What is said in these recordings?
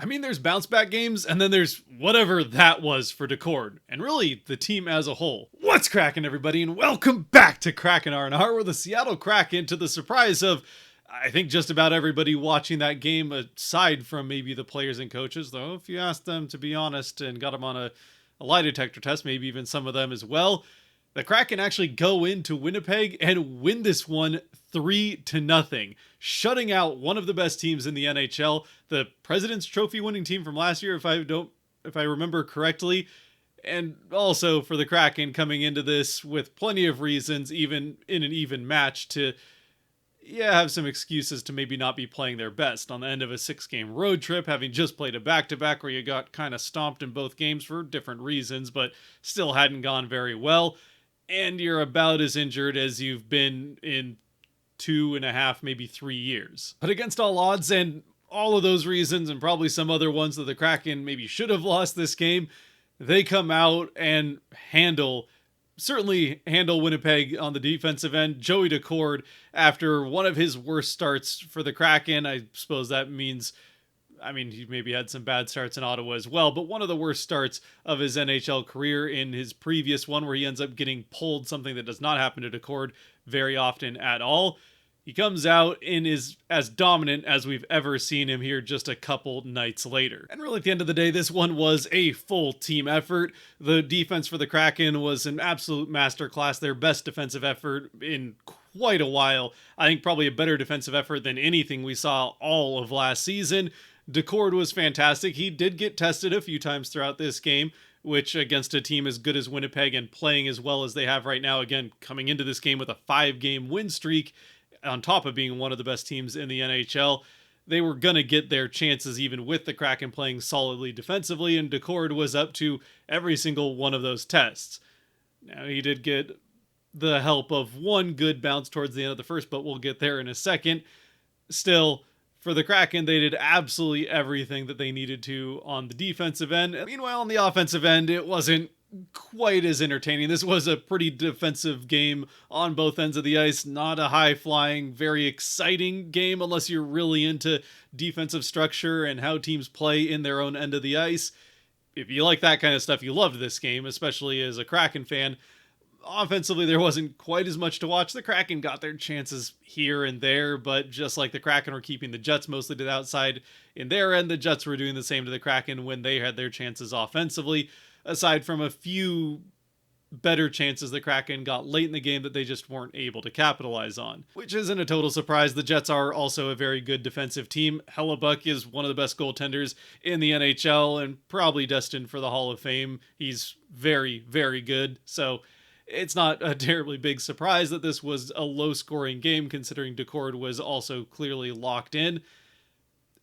mean, there's bounce back games, and then there's whatever that was for Decord, and really the team as a whole. What's cracking, everybody, and welcome back to Kraken R&R, where the Seattle Kraken, to the surprise of I think just about everybody watching that game, aside from maybe the players and coaches, though if you asked them to be honest and got them on a lie detector test, maybe even some of them as well, the Kraken actually go into Winnipeg and win this one 3-0, shutting out one of the best teams in the NHL, the President's Trophy winning team from last year, if I remember correctly. And also for the Kraken coming into this with plenty of reasons, even in an even match, to have some excuses to maybe not be playing their best on the end of a 6-game road trip, having just played a back-to-back where you got kind of stomped in both games for different reasons, but still hadn't gone very well. And you're about as injured as you've been in 2.5, maybe 3 years. But against all odds and all of those reasons, and probably some other ones that the Kraken maybe should have lost this game, they come out and certainly handle Winnipeg on the defensive end. Joey Decord, after one of his worst starts for the Kraken, I suppose that means, he maybe had some bad starts in Ottawa as well, but one of the worst starts of his NHL career in his previous one, where he ends up getting pulled, something that does not happen to Decord very often at all. He comes out and is as dominant as we've ever seen him here just a couple nights later. And really at the end of the day, this one was a full team effort. The defense for the Kraken was an absolute masterclass, their best defensive effort in quite a while. I think probably a better defensive effort than anything we saw all of last season. Decord was fantastic. He did get tested a few times throughout this game, which against a team as good as Winnipeg and playing as well as they have right now, again, coming into this game with a 5-game win streak, on top of being one of the best teams in the NHL, they were going to get their chances even with the Kraken playing solidly defensively, and Decord was up to every single one of those tests. Now, he did get the help of one good bounce towards the end of the first, but we'll get there in a second. Still, for the Kraken, they did absolutely everything that they needed to on the defensive end. Meanwhile, on the offensive end, it wasn't quite as entertaining. This was a pretty defensive game on both ends of the ice, not a high-flying, very exciting game unless you're really into defensive structure and how teams play in their own end of the ice. If you like that kind of stuff, you loved this game, especially as a Kraken fan. Offensively, there wasn't quite as much to watch. The Kraken got their chances here and there, but just like the Kraken were keeping the Jets mostly to the outside in their end, the Jets were doing the same to the Kraken when they had their chances offensively, aside from a few better chances the Kraken got late in the game that they just weren't able to capitalize on. Which isn't a total surprise. The Jets are also a very good defensive team. Hellebuck is one of the best goaltenders in the NHL and probably destined for the Hall of Fame. He's very, very good. So it's not a terribly big surprise that this was a low-scoring game, considering Decord was also clearly locked in.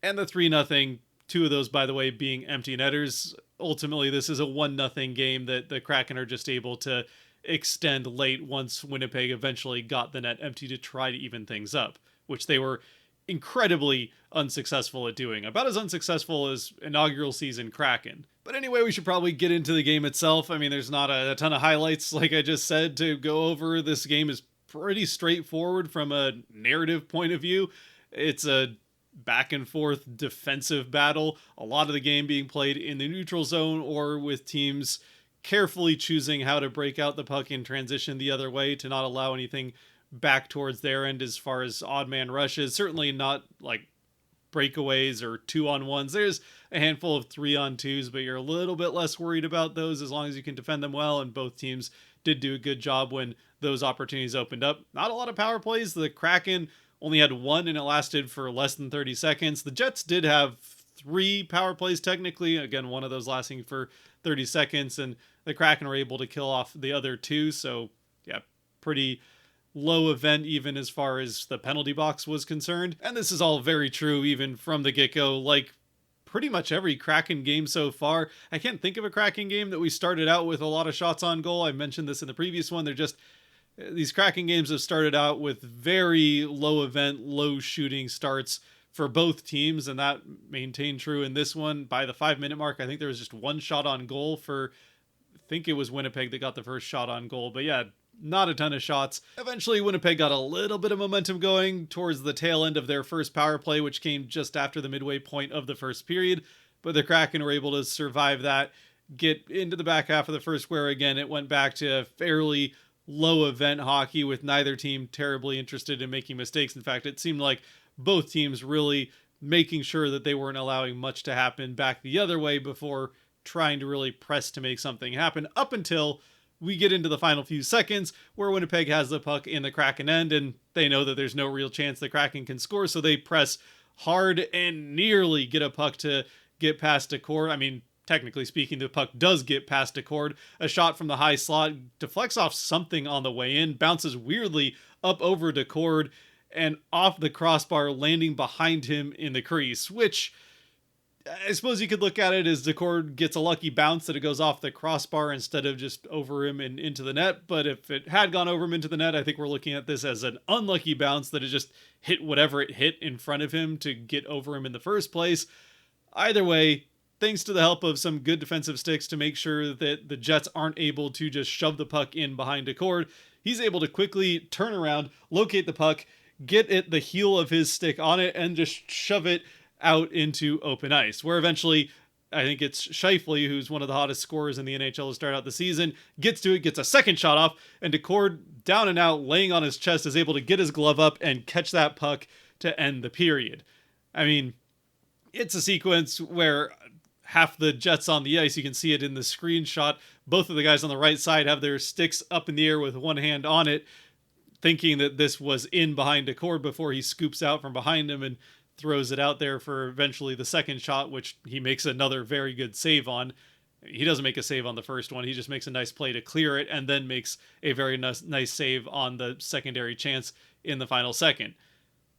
And the 3-0, two of those, by the way, being empty netters. Ultimately, this is a 1-0 game that the Kraken are just able to extend late once Winnipeg eventually got the net empty to try to even things up, which they were incredibly unsuccessful at doing. About as unsuccessful as inaugural season Kraken. But anyway, we should probably get into the game itself. There's not a ton of highlights, like I just said, to go over. This game is pretty straightforward from a narrative point of view. It's a back and forth defensive battle, a lot of the game being played in the neutral zone or with teams carefully choosing how to break out the puck and transition the other way to not allow anything back towards their end as far as odd man rushes. Certainly not like breakaways or 2-on-1s. There's a handful of 3-on-2s, but you're a little bit less worried about those as long as you can defend them well, and both teams did do a good job when those opportunities opened up. Not a lot of power plays. The Kraken only had one, and it lasted for less than 30 seconds. The Jets did have 3 power plays technically. Again, one of those lasting for 30 seconds, and the Kraken were able to kill off the other 2. So, yeah, pretty low event even as far as the penalty box was concerned. And this is all very true even from the get-go, like pretty much every Kraken game so far. I can't think of a Kraken game that we started out with a lot of shots on goal. I mentioned this in the previous one. These Kraken games have started out with very low event, low shooting starts for both teams, and that maintained true in this one. By the 5-minute mark, I think there was just one shot on goal for, I think it was Winnipeg that got the first shot on goal, but yeah, not a ton of shots. Eventually, Winnipeg got a little bit of momentum going towards the tail end of their first power play, which came just after the midway point of the first period, but the Kraken were able to survive that, get into the back half of the first, where again it went back to fairly low event hockey with neither team terribly interested in making mistakes. In fact, it seemed like both teams really making sure that they weren't allowing much to happen back the other way before trying to really press to make something happen, up until we get into the final few seconds where Winnipeg has the puck in the Kraken end and they know that there's no real chance the Kraken can score, so they press hard and nearly get a puck to get past Decord. I mean, technically speaking, the puck does get past Decord. A shot from the high slot deflects off something on the way in, bounces weirdly up over Decord and off the crossbar, landing behind him in the crease, which I suppose you could look at it as Decord gets a lucky bounce that it goes off the crossbar instead of just over him and into the net. But if it had gone over him into the net, I think we're looking at this as an unlucky bounce that it just hit whatever it hit in front of him to get over him in the first place. Either way, thanks to the help of some good defensive sticks to make sure that the Jets aren't able to just shove the puck in behind Decord, he's able to quickly turn around, locate the puck, get it the heel of his stick on it, and just shove it out into open ice, where eventually I think it's Scheifele, who's one of the hottest scorers in the NHL to start out the season, gets to it, gets a second shot off, and Decord, down and out, laying on his chest, is able to get his glove up and catch that puck to end the period. I mean, it's a sequence where half the Jets on the ice, you can see it in the screenshot, both of the guys on the right side have their sticks up in the air with one hand on it, thinking that this was in behind Decord before he scoops out from behind him and throws it out there for eventually the second shot, which he makes another very good save on. He doesn't make a save on the first one. He just makes a nice play to clear it and then makes a very nice save on the secondary chance in the final second.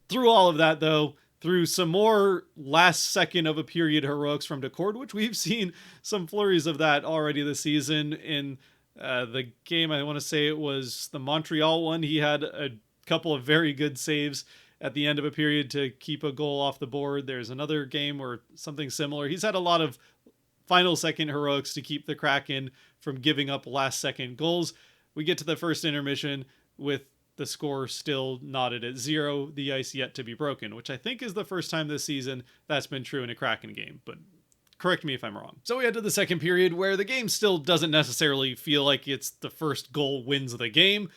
Through all of that, though, through some more last second of a period heroics from Decord, which we've seen some flurries of that already this season. In the game, I want to say it was the Montreal one, he had a couple of very good saves at the end of a period to keep a goal off the board. There's another game or something similar. He's had a lot of final second heroics to keep the Kraken from giving up last second goals. We get to the first intermission with the score still knotted at 0, the ice yet to be broken, which I think is the first time this season that's been true in a Kraken game, but correct me if I'm wrong. So we head to the second period, where the game still doesn't necessarily feel like it's the first goal wins the game,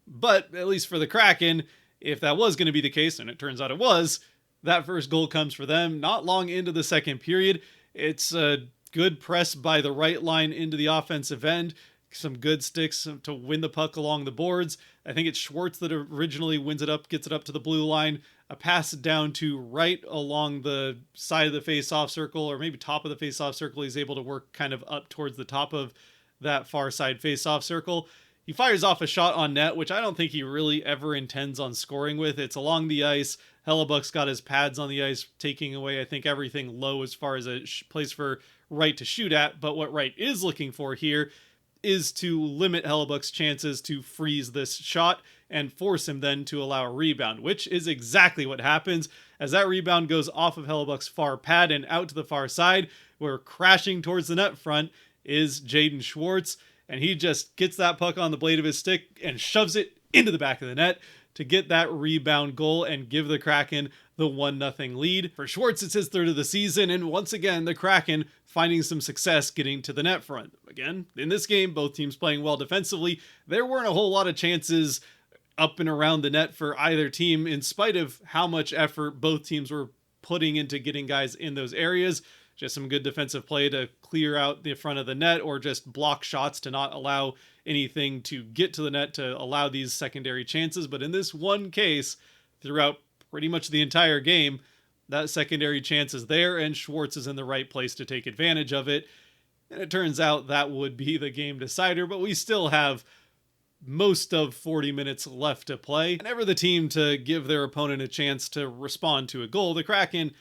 but at least for the Kraken, if that was going to be the case, and it turns out it was, that first goal comes for them not long into the second period. It's a good press by the right line into the offensive end, some good sticks to win the puck along the boards. I think it's Schwartz that originally wins it up, gets it up to the blue line, a pass down to right along the side of the face-off circle, or maybe top of the face-off circle. He's able to work kind of up towards the top of that far side face-off circle. He fires off a shot on net, which I don't think he really ever intends on scoring with. It's along the ice. Hellebuck's got his pads on the ice, taking away, I think, everything low as far as a place for Wright to shoot at. But what Wright is looking for here is to limit Hellebuck's chances to freeze this shot and force him then to allow a rebound, which is exactly what happens as that rebound goes off of Hellebuck's far pad and out to the far side, where crashing towards the net front is Jaden Schwartz. And he just gets that puck on the blade of his stick and shoves it into the back of the net to get that rebound goal and give the Kraken the 1-0 lead. For Schwartz, it's his third of the season, and once again, the Kraken finding some success getting to the net front. Again, in this game, both teams playing well defensively. There weren't a whole lot of chances up and around the net for either team, in spite of how much effort both teams were putting into getting guys in those areas. Just some good defensive play to clear out the front of the net, or just block shots to not allow anything to get to the net to allow these secondary chances. But in this one case, throughout pretty much the entire game, that secondary chance is there, and Schwartz is in the right place to take advantage of it. And it turns out that would be the game decider, but we still have most of 40 minutes left to play. And ever the team to give their opponent a chance to respond to a goal, the Kraken,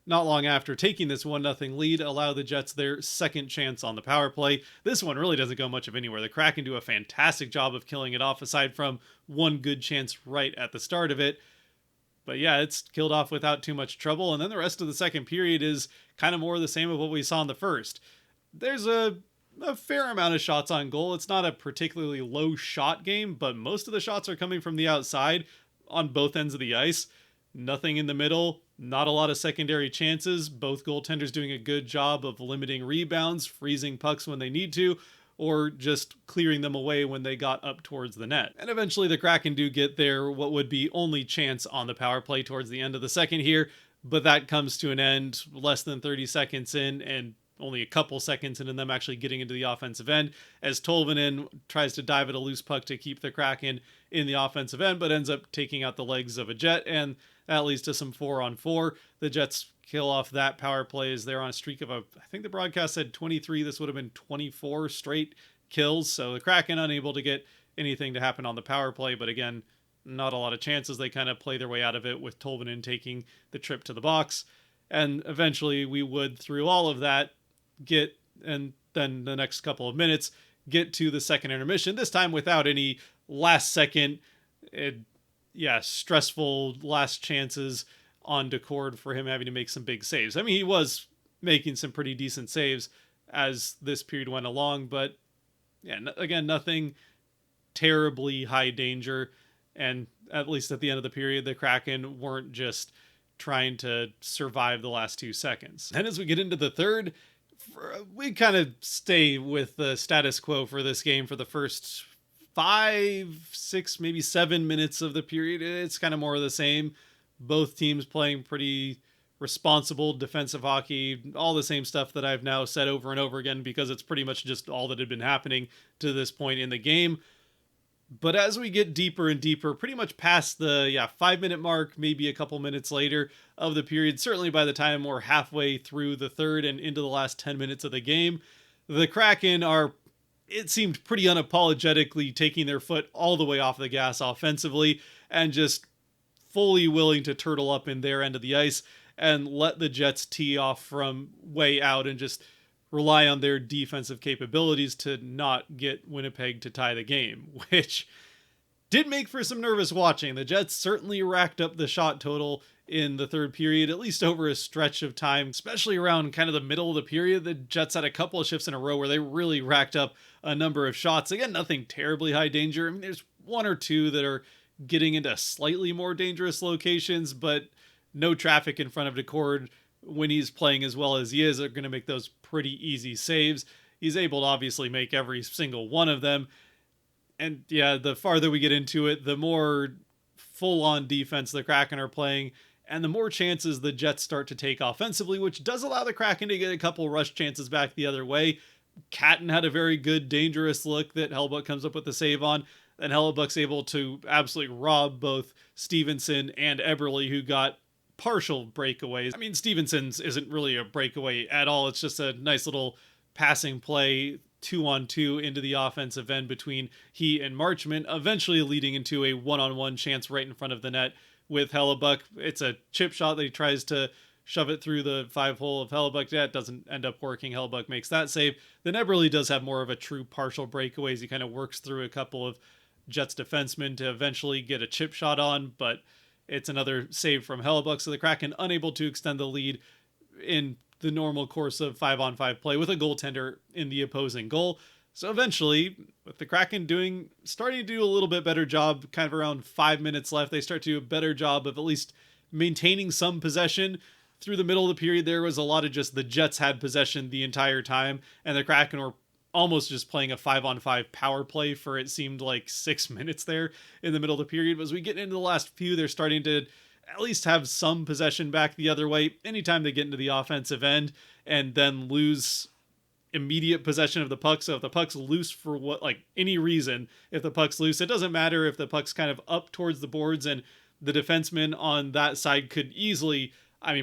not long after taking this 1-0 lead, allow the Jets their second chance on the power play. This one really doesn't go much of anywhere. The Kraken do a fantastic job of killing it off, aside from one good chance right at the start of it. But yeah, it's killed off without too much trouble. And then the rest of the second period is kind of more the same of what we saw in the first. There's a fair amount of shots on goal. It's not a particularly low shot game, but most of the shots are coming from the outside on both ends of the ice. Nothing in the middle. Not a lot of secondary chances. Both goaltenders doing a good job of limiting rebounds, freezing pucks when they need to, or just clearing them away when they got up towards the net. And eventually the Kraken do get their what would be only chance on the power play towards the end of the second here, but that comes to an end less than 30 seconds in, and only a couple seconds into them actually getting into the offensive end, as Tolvanen tries to dive at a loose puck to keep the Kraken in the offensive end, but ends up taking out the legs of a Jet, and that leads to some 4-on-4. The Jets kill off that power play as they're on a streak of I think the broadcast said 23. This would have been 24 straight kills. So the Kraken unable to get anything to happen on the power play. But again, not a lot of chances. They kind of play their way out of it with Tolvanen taking the trip to the box. And eventually we would, through all of that, get, and then the next couple of minutes, get to the second intermission. This time without any last second, stressful last chances on Decord for him having to make some big saves. I mean, he was making some pretty decent saves as this period went along, but yeah, again, nothing terribly high danger. And at least at the end of the period, the Kraken weren't just trying to survive the last 2 seconds. And as we get into the third, we kind of stay with the status quo for this game for the first 5, 6, maybe 7 minutes of the period. It's kind of more of the same. Both teams playing pretty responsible defensive hockey, all the same stuff that I've now said over and over again because it's pretty much just all that had been happening to this point in the game. But as we get deeper and deeper, pretty much past the 5-minute mark, maybe a couple minutes later of the period, certainly by the time we're halfway through the third and into the last 10 minutes of the game, the Kraken are, it seemed, pretty unapologetically taking their foot all the way off the gas offensively and just fully willing to turtle up in their end of the ice and let the Jets tee off from way out and just rely on their defensive capabilities to not get Winnipeg to tie the game, which did make for some nervous watching. The Jets certainly racked up the shot total in the third period, at least over a stretch of time, especially around kind of the middle of the period. The Jets had a couple of shifts in a row where they really racked up a number of shots. Again, nothing terribly high danger. I mean, there's one or two that are getting into slightly more dangerous locations, but no traffic in front of Decord when he's playing as well as he is are going to make those pretty easy saves. He's able to obviously make every single one of them. And yeah, the farther we get into it, the more full-on defense the Kraken are playing, and the more chances the Jets start to take offensively, which does allow the Kraken to get a couple rush chances back the other way. Catton had a very good, dangerous look that Hellbuck comes up with the save on, and Hellebuck's able to absolutely rob both Stevenson and Eberle, who got partial breakaways. I mean, Stevenson's isn't really a breakaway at all. It's just a nice little passing play 2-on-2 into the offensive end between he and Marchment, eventually leading into a 1-on-1 chance right in front of the net with Hellebuck. It's a chip shot that he tries to shove it through the 5-hole of Hellebuck. That doesn't end up working. Hellebuck makes that save. Then Eberle does have more of a true partial breakaway as he kind of works through a couple of Jets defensemen to eventually get a chip shot on, but it's another save from Hellebuck, so the Kraken unable to extend the lead in the normal course of 5-on-5 play with a goaltender in the opposing goal. So eventually, with the Kraken starting to do a little bit better job, kind of around 5 minutes left, they start to do a better job of at least maintaining some possession. Through the middle of the period, there was a lot of just the Jets had possession the entire time, and the Kraken were almost just playing a 5-on-5 power play for it seemed like 6 minutes there in the middle of the period. But as we get into the last few, they're starting to at least have some possession back the other way anytime they get into the offensive end and then lose immediate possession of the puck. So if the puck's loose for any reason, if the puck's loose, it doesn't matter if the puck's kind of up towards the boards and the defenseman on that side could easily,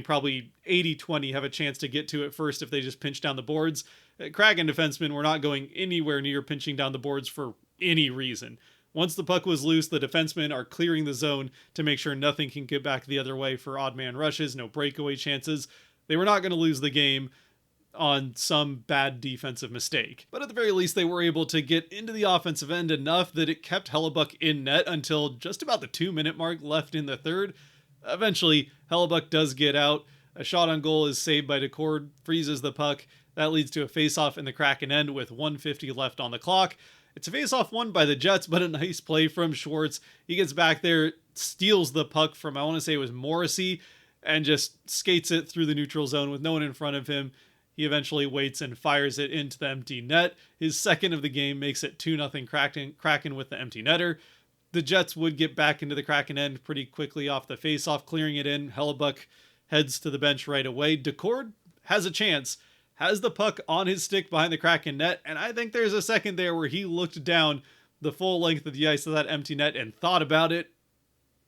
probably 80-20 have a chance to get to it first if they just pinch down the boards. Kraken defensemen were not going anywhere near pinching down the boards for any reason. Once the puck was loose, the defensemen are clearing the zone to make sure nothing can get back the other way for odd man rushes, no breakaway chances. They were not going to lose the game on some bad defensive mistake. But at the very least, they were able to get into the offensive end enough that it kept Hellebuck in net until just about the 2-minute mark left in the third. Eventually, Hellebuck does get out. A shot on goal is saved by Decord, freezes the puck. That leads to a face-off in the Kraken end with 1:50 left on the clock. It's a face-off won by the Jets, but a nice play from Schwartz. He gets back there, steals the puck from, I want to say it was Morrissey, and just skates it through the neutral zone with no one in front of him. He eventually waits and fires it into the empty net. His second of the game makes it 2-0 Kraken with the empty netter. The Jets would get back into the Kraken end pretty quickly off the faceoff, clearing it in. Hellebuck heads to the bench right away. Decord has a chance, has the puck on his stick behind the Kraken net, and I think there's a second there where he looked down the full length of the ice of that empty net and thought about it,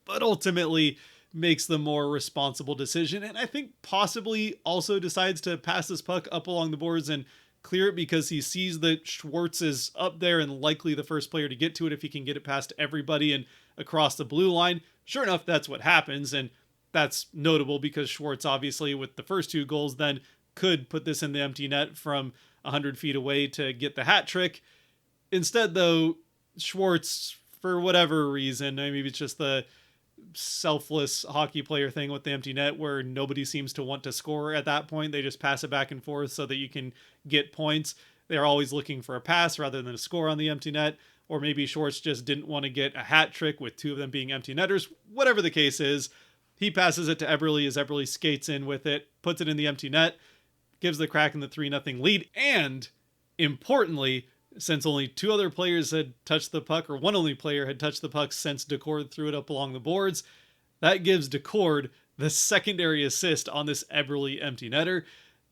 but ultimately makes the more responsible decision, and I think possibly also decides to pass this puck up along the boards and clear it because he sees that Schwartz is up there and likely the first player to get to it if he can get it past everybody and across the blue line. Sure enough, that's what happens, and that's notable because Schwartz, obviously, with the first 2 goals, then could put this in the empty net from 100 feet away to get the hat trick. Instead, though, Schwartz, for whatever reason, maybe it's just the selfless hockey player thing with the empty net where nobody seems to want to score at that point. They just pass it back and forth so that you can get points. They're always looking for a pass rather than a score on the empty net. Or maybe Schwartz just didn't want to get a hat trick with 2 of them being empty netters. Whatever the case is, he passes it to Eberle as Eberle skates in with it, puts it in the empty net, gives the Kraken the 3-0 lead. And importantly, since only 2 other players had touched the puck, or one only player had touched the puck since Decord threw it up along the boards, that gives Decord the secondary assist on this Eberle empty netter,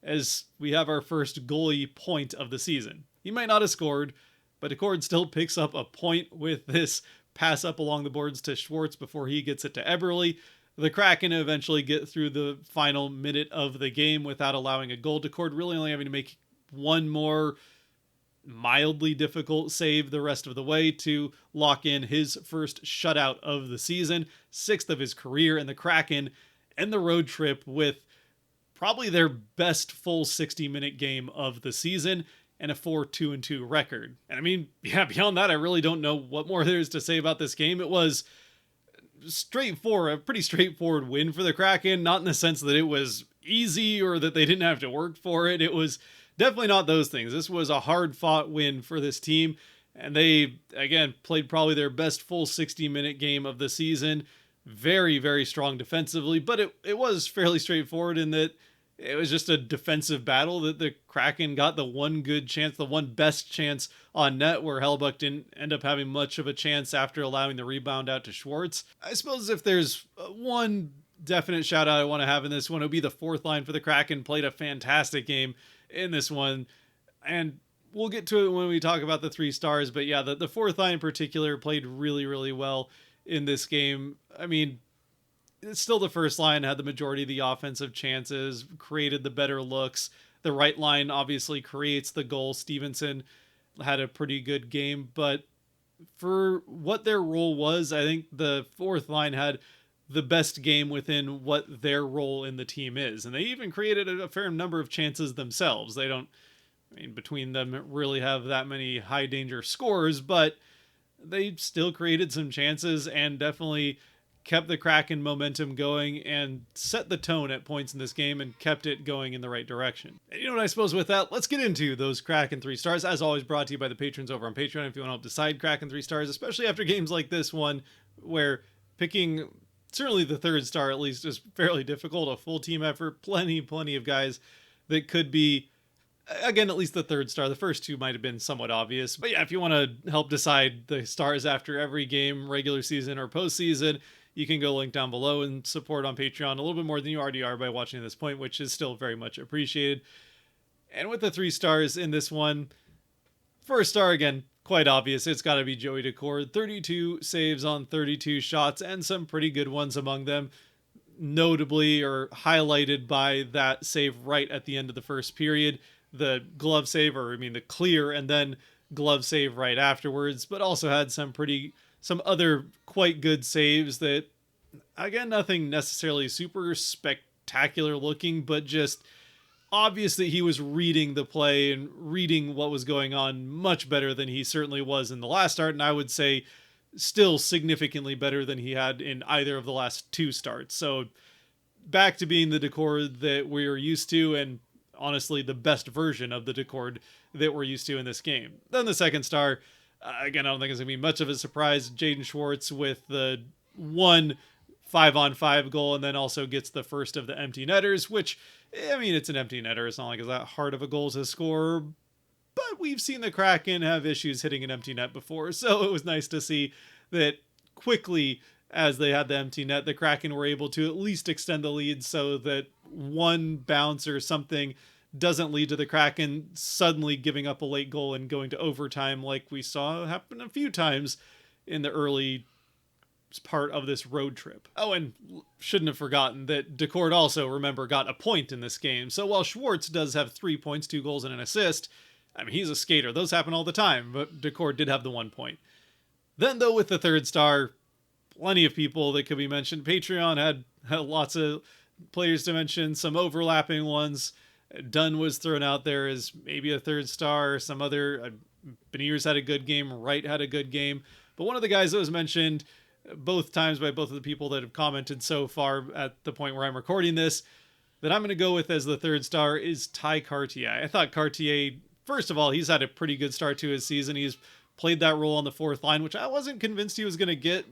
as we have our first goalie point of the season. He might not have scored, but Decord still picks up a point with this pass up along the boards to Schwartz before he gets it to Eberle. The Kraken eventually get through the final minute of the game without allowing a goal. Decord really only having to make one more mildly difficult save the rest of the way to lock in his first shutout of the season, 6th of his career, and the Kraken and the road trip with probably their best full 60-minute game of the season and a 4-2-2 record. And I mean, yeah, beyond that, I really don't know what more there is to say about this game. It was straightforward, a pretty straightforward win for the Kraken, not in the sense that it was easy or that they didn't have to work for it. It was definitely not those things. This was a hard-fought win for this team, and they, again, played probably their best full 60-minute game of the season. Very, very strong defensively, but it was fairly straightforward in that it was just a defensive battle that the Kraken got the one good chance, the one best chance on net, where Hellebuck didn't end up having much of a chance after allowing the rebound out to Schwartz. I suppose if there's one definite shout out I want to have in this one, it would be the 4th line for the Kraken. Played a fantastic game in this one, and we'll get to it when we talk about the 3 stars, but yeah, the 4th line in particular played really, really well in this game. I mean, it's still the first line had the majority of the offensive chances, created the better looks. The right line obviously creates the goal. Stevenson had a pretty good game, but for what their role was, I think the 4th line had the best game within what their role in the team is. And they even created a fair number of chances themselves. They don't, I mean, between them really have that many high danger scores, but they still created some chances and definitely kept the Kraken momentum going and set the tone at points in this game and kept it going in the right direction. And you know what, I suppose with that, let's get into those Kraken 3 stars. As always, brought to you by the patrons over on Patreon. If you want to help decide Kraken 3 stars, especially after games like this one, where picking certainly the 3rd star at least is fairly difficult, a full team effort, plenty of guys that could be, again, at least the 3rd star. The first 2 might have been somewhat obvious, but yeah, if you want to help decide the stars after every game, regular season or postseason, you can go link down below and support on Patreon a little bit more than you already are by watching at this point, which is still very much appreciated. And with the 3 stars in this one, 1st star, again, quite obvious. It's got to be Joey Decord. 32 saves on 32 shots, and some pretty good ones among them, notably or highlighted by that save right at the end of the first period. The glove save, or I mean the clear, and then glove save right afterwards, but also had some other quite good saves that, again, nothing necessarily super spectacular looking, but just obvious that he was reading the play and reading what was going on much better than he certainly was in the last start, and I would say still significantly better than he had in either of the last 2 starts. So back to being the Decord that we're used to, and honestly the best version of the Decord that we're used to in this game. Then the 2nd star, again, I don't think it's going to be much of a surprise. Jaden Schwartz with the one 5-on-5 goal, and then also gets the first of the empty netters, which, I mean, it's an empty netter. It's not like it's that hard of a goal to score, but we've seen the Kraken have issues hitting an empty net before, so it was nice to see that quickly, as they had the empty net, the Kraken were able to at least extend the lead so that one bounce or something doesn't lead to the Kraken suddenly giving up a late goal and going to overtime like we saw happen a few times in the early part of this road trip. Oh, and shouldn't have forgotten that Decord also, remember, got a point in this game. So while Schwartz does have 3 points, 2 goals, and an assist, I mean, he's a skater. Those happen all the time, but Decord did have the 1 point. Then, though, with the third star, plenty of people that could be mentioned. Patreon had lots of players to mention, some overlapping ones. Dunn was thrown out there as maybe a third star. Some other, Beniers had a good game. Wright had a good game. But one of the guys that was mentioned both times by both of the people that have commented so far at the point where I'm recording this, that I'm going to go with as the third star is Ty Cartier. I thought Cartier, first of all, he's had a pretty good start to his season. He's played that role on the fourth line, which I wasn't convinced he was going to get.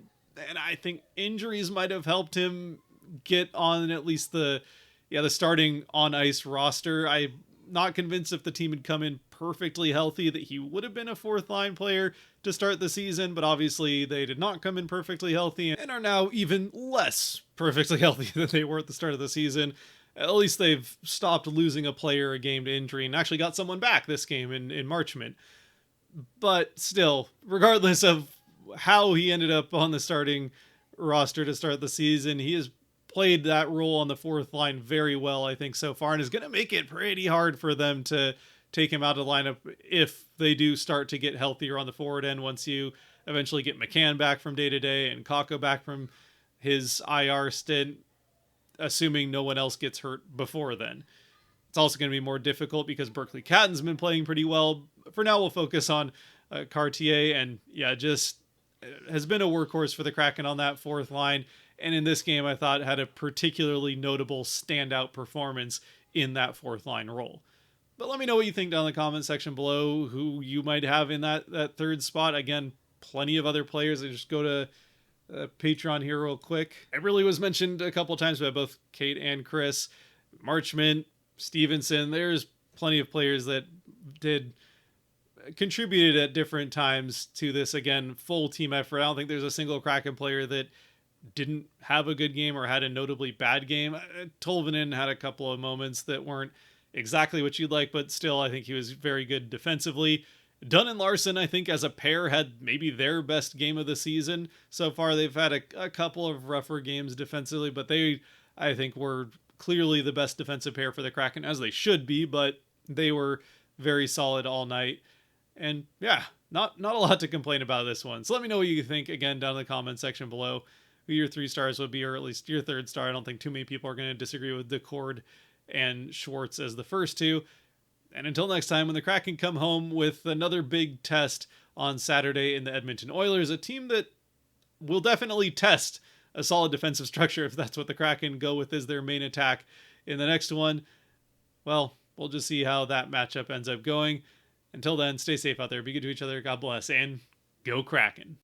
And I think injuries might have helped him get on at least the starting on ice roster. I'm not convinced if the team had come in perfectly healthy that he would have been a fourth line player to start the season, but obviously they did not come in perfectly healthy and are now even less perfectly healthy than they were at the start of the season. At least they've stopped losing a player a game to injury and actually got someone back this game in Marchment. But still, regardless of how he ended up on the starting roster to start the season, he has played that role on the fourth line very well, I think, so far, and is going to make it pretty hard for them to take him out of the lineup if they do start to get healthier on the forward end once you eventually get McCann back from day-to-day and Kakko back from his IR stint, assuming no one else gets hurt before then. It's also going to be more difficult because Berkeley Catton's been playing pretty well. For now, we'll focus on Cartier, and just has been a workhorse for the Kraken on that fourth line. And in this game, I thought had a particularly notable standout performance in that fourth line role. But let me know what you think down in the comment section below, who you might have in that third spot. Again, plenty of other players. I just go to Patreon here real quick. It really was mentioned a couple times by both Kate and Chris. Marchment, Stevenson, there's plenty of players that contributed at different times to this, again, full team effort. I don't think there's a single Kraken player that didn't have a good game or had a notably bad game. Tolvanen had a couple of moments that weren't exactly what you'd like, but still, I think he was very good defensively. Dunn and Larson, I think, as a pair, had maybe their best game of the season. So far, they've had a couple of rougher games defensively, but they, I think, were clearly the best defensive pair for the Kraken, as they should be, but they were very solid all night. And yeah, not a lot to complain about this one. So let me know what you think, again, down in the comment section below, who your 3 stars would be, or at least your third star. I don't think too many people are going to disagree with Decord and Schwartz as the first two. And until next time, when the Kraken come home with another big test on Saturday in the Edmonton Oilers, a team that will definitely test a solid defensive structure if that's what the Kraken go with as their main attack in the next one. Well, we'll just see how that matchup ends up going. Until then, stay safe out there, be good to each other, God bless, and go Kraken.